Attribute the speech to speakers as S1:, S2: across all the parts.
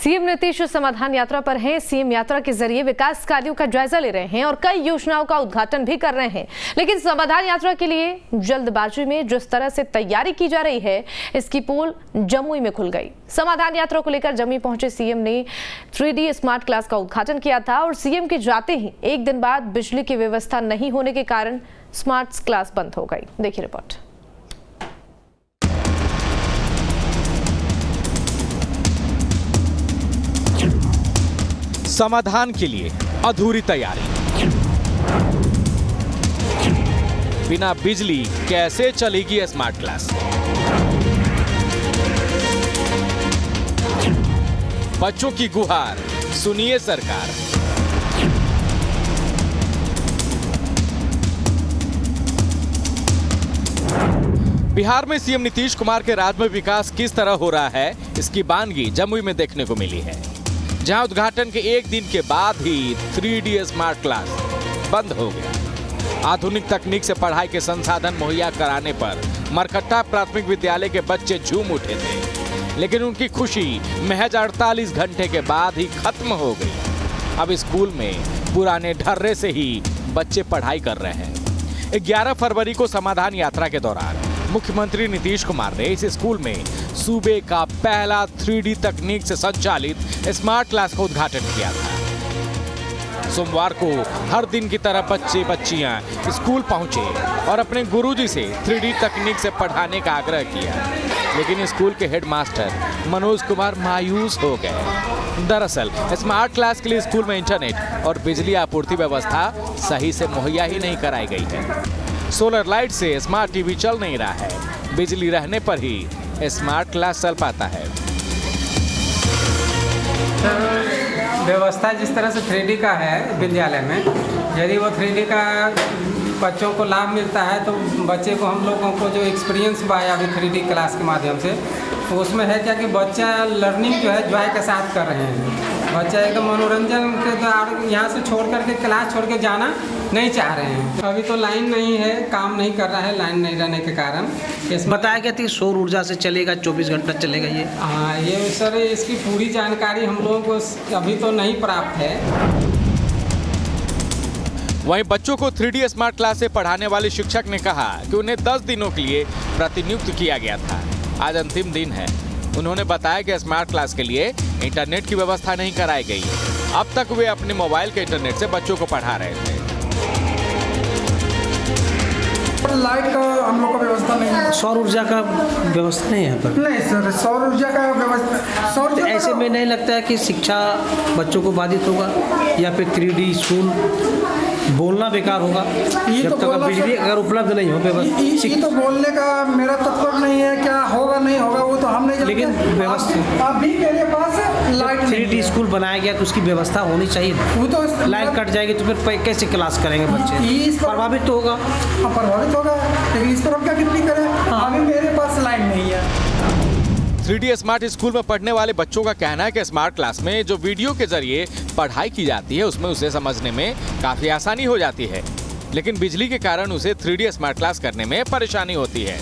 S1: CM Nitish समाधान यात्रा पर हैं। सीएम यात्रा के जरिए विकास कार्यों का जायजा ले रहे हैं और कई योजनाओं का उद्घाटन भी कर रहे हैं। लेकिन समाधान यात्रा के लिए जल्दबाजी में जिस तरह से तैयारी की जा रही है, इसकी पोल जमुई में खुल गई। समाधान यात्रा को लेकर जमुई पहुंचे सीएम ने 3D स्मार्ट क्लास का उद्घाटन किया था और सीएम के जाते ही एक दिन बाद बिजली की व्यवस्था नहीं होने के कारण स्मार्ट क्लास बंद हो गई। देखिए रिपोर्ट।
S2: समाधान के लिए अधूरी तैयारी। बिना बिजली कैसे चलेगी स्मार्ट क्लास? बच्चों की गुहार सुनिए सरकार। बिहार में सीएम नीतीश कुमार के राज में विकास किस तरह हो रहा है, इसकी बानगी जमुई में देखने को मिली है, जहां उद्घाटन के एक दिन के बाद ही 3D स्मार्ट क्लास बंद हो गया। आधुनिक तकनीक से पढ़ाई के संसाधन मुहैया कराने पर मरकट्टा प्राथमिक विद्यालय के बच्चे झूम उठे थे, लेकिन उनकी खुशी महज 48 घंटे के बाद ही खत्म हो गई। अब स्कूल में पुराने ढर्रे से ही बच्चे पढ़ाई कर रहे हैं। 11 फरवरी को समाधान यात्रा के दौरान मुख्यमंत्री नीतीश कुमार ने इस स्कूल में सूबे का पहला 3D तकनीक से संचालित स्मार्ट क्लास का उद्घाटन किया था। सोमवार को हर दिन की तरह बच्चे बच्चियां स्कूल पहुंचे और अपने गुरुजी से 3D तकनीक से पढ़ाने का आग्रह किया, लेकिन स्कूल के हेडमास्टर मनोज कुमार मायूस हो गए। दरअसल स्मार्ट क्लास के लिए स्कूल में इंटरनेट और बिजली आपूर्ति व्यवस्था सही से मुहैया ही नहीं कराई गई है। सोलर लाइट से स्मार्ट टीवी चल नहीं रहा है, बिजली रहने पर ही स्मार्ट क्लास चल पाता है।
S3: व्यवस्था जिस तरह से 3D का है विद्यालय में, यदि वो 3D का बच्चों को लाभ मिलता है तो बच्चे को, हम लोगों को जो एक्सपीरियंस हुआ है अभी 3D क्लास के माध्यम से, तो उसमें है क्या कि बच्चा लर्निंग जो है जॉय के साथ कर रहे हैं। बच्चा एकदम मनोरंजन के द्वारा यहाँ से छोड़ करके क्लास छोड़ के जाना नहीं चाह रहे हैं। अभी तो लाइन नहीं है, काम नहीं कर रहा है लाइन नहीं रहने के कारण।
S4: बताया गया था सौर ऊर्जा से चलेगा, 24 घंटा चलेगा ये।
S3: हाँ, ये सर इसकी पूरी जानकारी हम लोगों को अभी तो नहीं प्राप्त है।
S2: वहीं बच्चों को 3D स्मार्ट क्लास से पढ़ाने वाले शिक्षक ने कहा कि उन्हें 10 दिनों के लिए प्रतिनियुक्त किया गया था। आज अंतिम दिन है। उन्होंने बताया कि स्मार्ट क्लास के लिए इंटरनेट की व्यवस्था नहीं कराई गई। अब तक वे अपने मोबाइल के इंटरनेट से बच्चों को पढ़ा रहे थे।
S5: लाइट का हम लोग का व्यवस्था नहीं है।
S4: सौर ऊर्जा का व्यवस्था नहीं है यहाँ पर?
S5: नहीं सर, सौर ऊर्जा का व्यवस्था। सौर
S4: तो ऐसे में नहीं लगता है कि शिक्षा बच्चों को बाधित होगा या फिर 3D स्कूल बोलना बेकार होगा जब
S5: तो
S4: तक बिजली अगर उपलब्ध नहीं हो।
S5: ये तो बोलने का मेरा तत्पर नहीं है, क्या होगा नहीं होगा वो तो हम नहीं जानते।
S4: लेकिन व्यवस्था
S5: अभी मेरे पास लाइट
S4: 3D स्कूल बनाया गया तो उसकी व्यवस्था होनी चाहिए।
S5: वो तो
S4: लाइट कट जाएगी तो फिर कैसे क्लास करेंगे बच्चे? प्रभावित तो होगा।
S5: प्रभावित होगा, लेकिन इस पर हम क्या टिप्पणी करें? अभी मेरे पास लाइट नहीं है।
S2: 3D स्मार्ट स्कूल में पढ़ने वाले बच्चों का कहना है कि स्मार्ट क्लास में जो वीडियो के जरिए पढ़ाई की जाती है उसमें उसे समझने में काफी आसानी हो जाती है, लेकिन बिजली के कारण उसे 3D स्मार्ट क्लास करने में परेशानी होती है।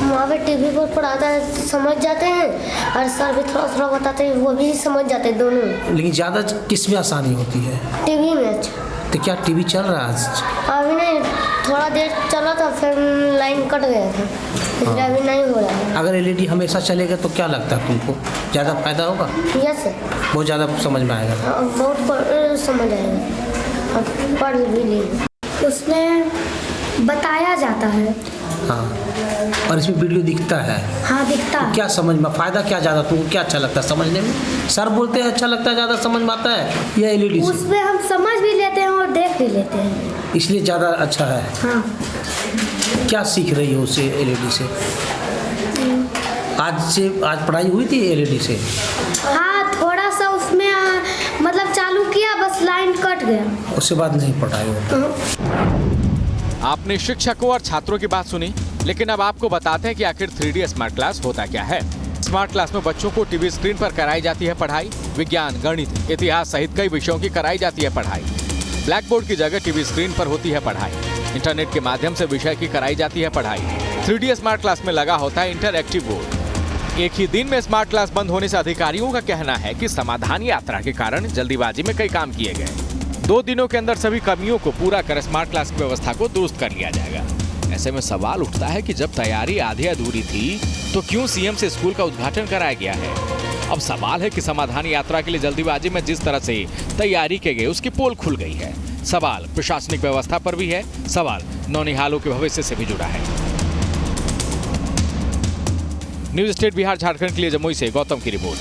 S6: वहाँ पे टीवी पर पढ़ाता है, समझ जाते हैं, और सर भी थोड़ा थोड़ा बताते हैं, वो भी समझ जाते हैं दोनों।
S4: लेकिन ज्यादा किस में आसानी होती है?
S6: टीवी में।
S4: तो क्या टीवी चल रहा है?
S6: अभी नहीं, थोड़ा देर चला था फिर लाइन कट गया था, इसलिए अभी नहीं हो रहा है।
S4: अगर LED हमेशा चलेगा तो क्या लगता है तुमको, ज़्यादा फायदा होगा?
S6: यस सर,
S4: बहुत ज़्यादा समझ में आएगा।
S6: बहुत समझ आएगा, पढ़ भी लेंगे।
S7: उसमें बताया जाता है।
S4: हाँ, और इसमें वीडियो दिखता है।
S7: हाँ दिखता है।
S4: क्या समझ में फायदा क्या ज़्यादा, तुमको क्या अच्छा लगता है समझने में? सर बोलते हैं अच्छा लगता है, ज़्यादा समझ में आता है या LED से?
S7: उसमें हम समझ भी लेते हैं और देख भी लेते हैं,
S4: इसलिए ज़्यादा अच्छा है।
S7: हाँ।
S4: क्या सीख रही हो उससे LED से? आज पढ़ाई हुई थी LED से?
S7: हाँ, थोड़ा सा उसमें मतलब चालू किया, बस लाइन कट गया,
S4: उसके बाद नहीं पढ़ाई हो।
S2: आपने शिक्षकों और छात्रों की बात सुनी, लेकिन अब आपको बताते हैं कि आखिर 3D स्मार्ट क्लास होता क्या है। स्मार्ट क्लास में बच्चों को टीवी स्क्रीन पर कराई जाती है पढ़ाई। विज्ञान, गणित, इतिहास सहित कई विषयों की कराई जाती है पढ़ाई। ब्लैक बोर्ड की जगह टीवी स्क्रीन पर होती है पढ़ाई। इंटरनेट के माध्यम से विषय की कराई जाती है पढ़ाई। 3D स्मार्ट क्लास में लगा होता है इंटरएक्टिव बोर्ड। एक ही दिन में स्मार्ट क्लास बंद होने से अधिकारियों का कहना है कि समाधान यात्रा के कारण जल्दीबाजी में कई काम किए गए। 2 दिनों के अंदर सभी कमियों को पूरा कर स्मार्ट क्लास की व्यवस्था को दुरुस्त कर लिया जाएगा। ऐसे में सवाल उठता है कि जब तैयारी आधी अधूरी थी तो क्यों सीएम से स्कूल का उद्घाटन कराया गया है। अब सवाल है कि समाधान यात्रा के लिए जल्दीबाजी में जिस तरह से तैयारी की गई उसकी पोल खुल गई है। सवाल प्रशासनिक व्यवस्था पर भी है, सवाल नौनिहालों के भविष्य से भी जुड़ा है। न्यूज स्टेट बिहार झारखंड के लिए जमुई से गौतम की रिपोर्ट।